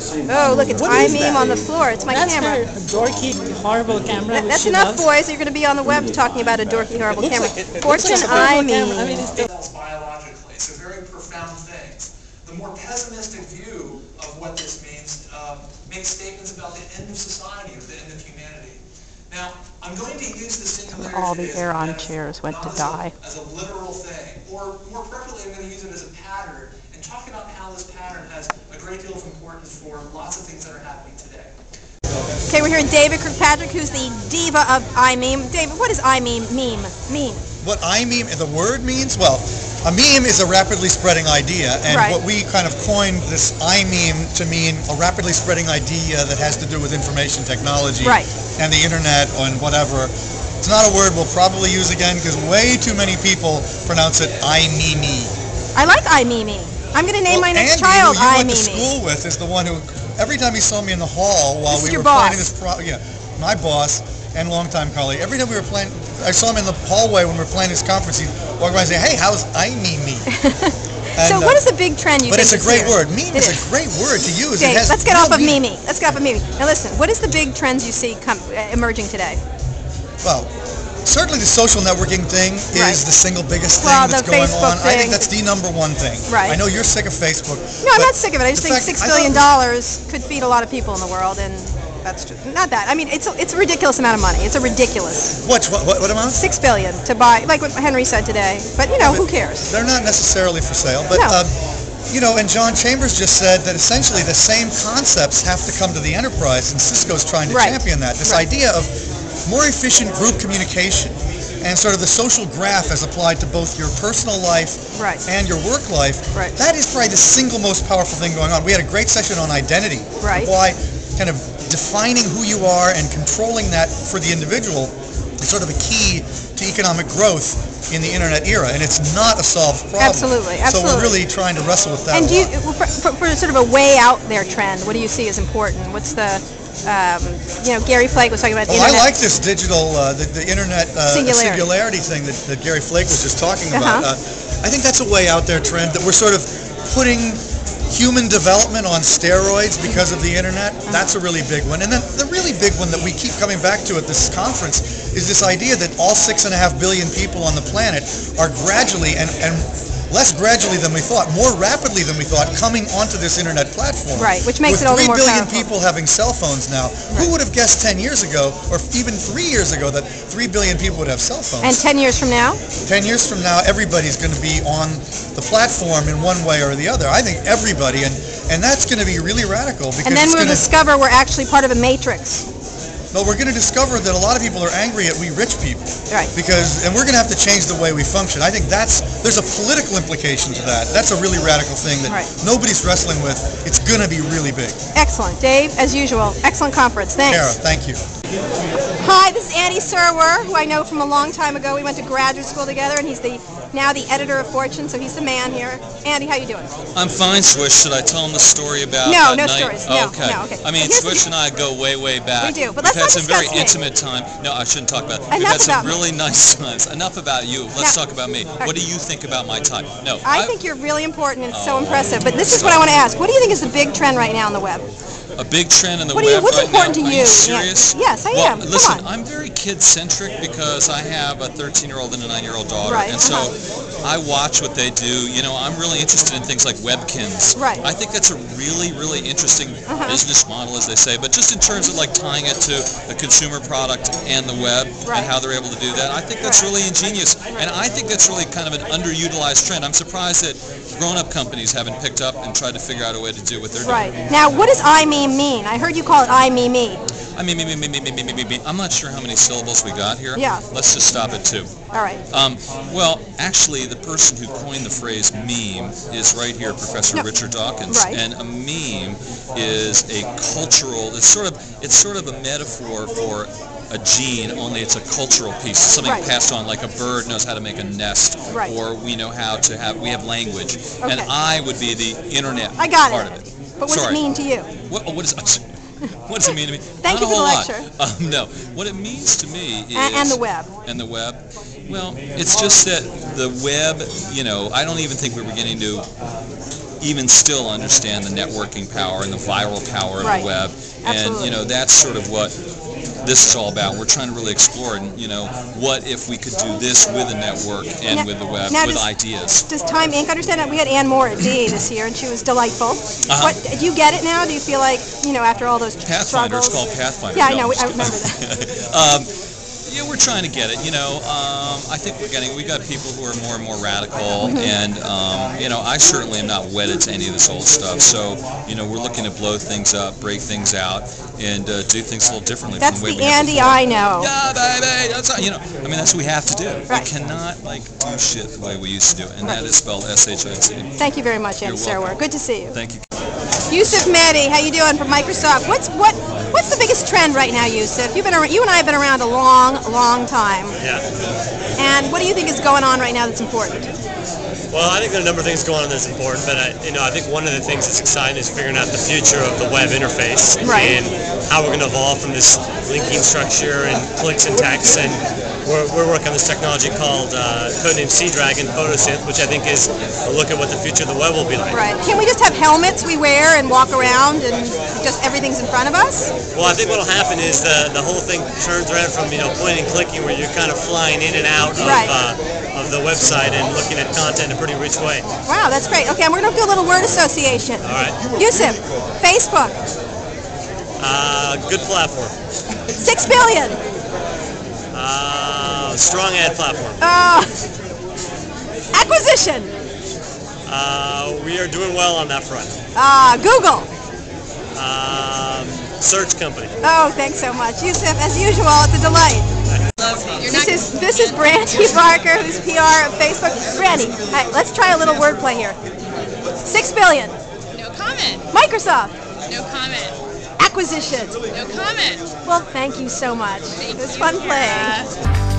Oh, look, it's What is iMeme that? on the floor. It's my That's camera. her dorky, horrible camera. That's she enough, loves. boys. You're going to be on the web talking about a dorky, horrible camera. It Fortune looks like a horrible camera. I iMeme. mean, it's biologically. It's a very profound thing. The more pessimistic view of what this means makes statements about the end of society or the end of humanity. Now, I'm going to use the singularity All the as Aeron a metaphor, chairs went not to die. as a literal thing, or more appropriately, I'm going to use it as a pattern and talk about how this pattern has a great deal of importance for lots of things that are happening today. Okay, we're here with David Kirkpatrick, who's the diva of iMeme. David, what does iMeme mean? What iMeme, the word means? Well, a meme is a rapidly spreading idea, and Right. what we kind of coined this iMeme to mean a rapidly spreading idea that has to do with information technology Right. and the internet and whatever. It's not a word we'll probably use again because way too many people pronounce it iMeme. I like iMeme. I'm going to name my next Andy, child who you went to iMeme. school with, is the one who, every time he saw me in the hall while This is we your were boss. planning this my boss and longtime colleague, every time we were playing, I saw him in the hallway when we were playing this conference, he'd walk by and say, "Hey, how's iMeme?" So what is the big trend you But think it's a is great here? word. Meme It is a great word to use. Okay, It has let's get real off of meaning. Meme. Let's get off of Meme. Now listen, what is the big trends you see emerging today? Well, certainly the social networking thing is Right. the single biggest Well, thing that's the going Facebook on. I thing. think that's the number one thing. Right. I know you're sick of Facebook. No, I'm but not sick of it. I just the think fact- $6 I billion thought- could feed a lot of people in the world, and that's just, not that. I mean, it's a ridiculous amount of money. It's a ridiculous What amount? $6 billion to buy, like what Henry said today. But you know, who cares? They're not necessarily for sale, but No. you know, and John Chambers just said that essentially the same concepts have to come to the enterprise, and Cisco's trying to Right. champion that. This Right. idea of more efficient group communication and sort of the social graph as applied to both your personal life Right. and your work life. Right. That is probably the single most powerful thing going on. We had a great session on identity. Right. Why kind of defining who you are and controlling that for the individual is sort of a key to economic growth in the internet era, and it's not a solved problem. Absolutely, So absolutely. we're really trying to wrestle with that. And a do you, lot. for sort of a way out there trend, what do you see as important? What's the, you know, Gary Flake was talking about Oh, internet. I like this digital, the internet Singularity. singularity thing that Gary Flake was just talking about. Uh-huh. I think that's a way out there trend that we're sort of putting human development on steroids because of the internet. That's a really big one. And then the really big one that we keep coming back to at this conference is this idea that all 6.5 billion people on the planet are gradually and less gradually than we thought, more rapidly than we thought, coming onto this internet platform. Right, which makes With it all the more 3 billion powerful. people having cell phones now. Right. Who would have guessed 10 years ago, or even 3 years ago, that 3 billion people would have cell phones? And 10 years from now? 10 years from now, everybody's going to be on the platform in one way or the other. I think everybody, and that's going to be really radical. Because And then it's we'll gonna, discover we're actually part of a matrix. No, we're going to discover that a lot of people are angry at we rich people. Right. And we're going to have to change the way we function. I think there's a political implication to that. That's a really radical thing that Right. nobody's wrestling with. It's going to be really big. Excellent. Dave, as usual, excellent conference. Thanks. Kara, thank you. Hi, this is Andy Serwer, who I know from a long time ago. We went to graduate school together, and he's now the editor of Fortune, so he's the man here. Andy, how you doing? I'm fine, Swish. Should I tell him the story about No, that no night? stories. No, okay. no, okay. I mean, Here's Swish the- and I go way, way back. We do, but We've let's had not some very discuss me. intimate time. No, I shouldn't talk about it. We've Enough had some about me. really nice times. Enough about you. Let's Now- talk about me. What do you think about my type? No, I think you're really important and so Oh. impressive, but this is what I want to ask. What do you think is the big trend right now on the web? a big trend in the What do you- web what's right important now. to Are you? you serious? Yes, I well, am. Come Listen, on. I'm very kid-centric because I have a 13-year-old and a 9-year-old daughter, Right, and so I watch what they do. You know, I'm really interested in things like webkins. Right. I think that's a really, really interesting business model, as they say. But just in terms of like tying it to the consumer product and the web Right. and how they're able to do that, I think that's really ingenious, and I think that's really kind of an underutilized trend. I'm surprised that grown-up companies haven't picked up and tried to figure out a way to do what they're doing. Right. Now, what does iMeme mean? I heard you call it iMeme. I mean, I'm not sure how many syllables we got here. Yeah. Let's just stop at 2. All right. Well, actually, the person who coined the phrase meme is right here, Professor No. Richard Dawkins. Right. And a meme is a cultural. It's sort of a metaphor for a gene, only it's a cultural piece, something Right. passed on, like a bird knows how to make a nest, Right. or we know how to we have language, Okay. and I would be the internet I got part it. of it. But what does Sorry. it mean to you? What does it mean to me? Thank Not you a for whole the lot. lecture. No. What it means to me is... And the web. And the web. Well, it's just that the web, you know, I don't even think we're beginning to even still understand the networking power and the viral power of Right. the web. Absolutely. And that's sort of what this is all about. We're trying to really explore, and what if we could do this with a network and Now- with the web, now with does- ideas. Does Time Inc. understand that? We had Ann Moore at DE this year, and she was delightful. Uh-huh. Do you get it now? Do you feel like, after all those Pathfinder, struggles? it's called Pathfinder. Yeah, I No, know. I'm just I remember kidding. that. Yeah, we're trying to get it. I think we got people who are more and more radical, and I certainly am not wedded to any of this old stuff. So, we're looking to blow things up, break things out, and do things a little differently. That's from the way the we have Andy before. I know. Yeah, baby. That's that's what we have to do. Right. We cannot do shit the way we used to do it, and that is spelled S-H-I-T. Thank you very much, Andy You're welcome. Serwer. Good to see you. Thank you. Yusuf Mehdi, how you doing from Microsoft? What's the biggest trend right now, Yusuf? You and I have been around a long time. Yeah. And what do you think is going on right now that's important? Well, I think there are a number of things going on that's important, but I think one of the things that's exciting is figuring out the future of the web interface Right. and how we're going to evolve from this linking structure and clicks and text. And we're working on this technology called codenamed Sea-Dragon Photosynth, which I think is a look at what the future of the web will be like. Right. Can we just have helmets we wear and walk around and just everything's in front of us? Well, I think what will happen is the whole thing turns around from pointing and clicking, where you're kind of flying in and out Right. of the website and looking at content in a pretty rich way. Wow, that's great. Okay, and we're going to do a little word association. All right. Yusuf, Facebook, Good platform. 6 billion. Strong ad platform. Acquisition. We are doing well on that front. Google. Search company. Oh, thanks so much. Yusuf, as usual, it's a delight. This is Brandy Barker, who's PR of Facebook. Brandy, all right, let's try a little wordplay here. 6 billion. No comment. Microsoft. No comment. Acquisition. No comment. Well, thank you so much. It was fun playing.